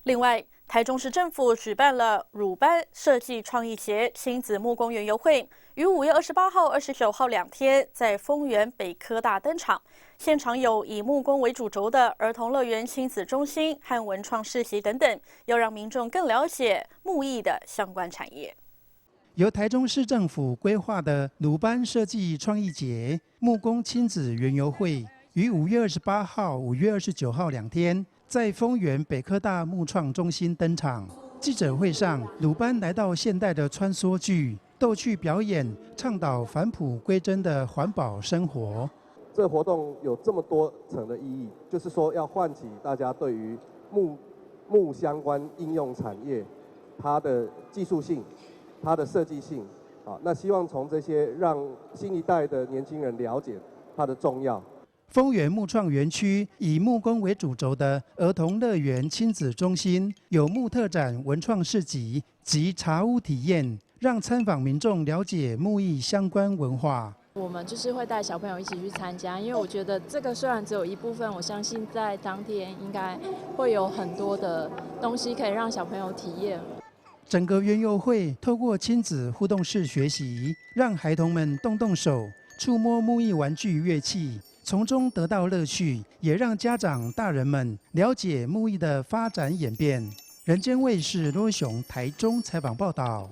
另外，台中市政府举办了鲁班设计创意节亲子木工园游会，于5月28号、29号2天在丰原北科大登场。现场有以木工为主轴的儿童乐园亲子中心和文创市集等等，要让民众更了解木艺的相关产业。由台中市政府规划的鲁班设计创意节木工亲子园游会，于5月28号、5月29号2天在丰原北科大木创中心登场。记者会上，鲁班来到现代的穿梭剧，逗趣表演，倡导返璞归真的环保生活。这个活动有这么多层的意义，就是说要唤起大家对于木相关应用产业它的技术性、它的设计性啊，那希望从这些让新一代的年轻人了解它的重要。丰原木创园区以木工为主轴的儿童乐园亲子中心，有木特展、文创市集及茶屋体验，让参访民众了解木艺相关文化。我们就是会带小朋友一起去参加，因为我觉得这个虽然只有一部分，我相信在当天应该会有很多的东西可以让小朋友体验。整个园游会透过亲子互动式学习，让孩童们动动手，触摸木艺玩具乐器，从中得到乐趣，也让家长大人们了解木艺的发展演变。人间卫视罗雄台中采访报道。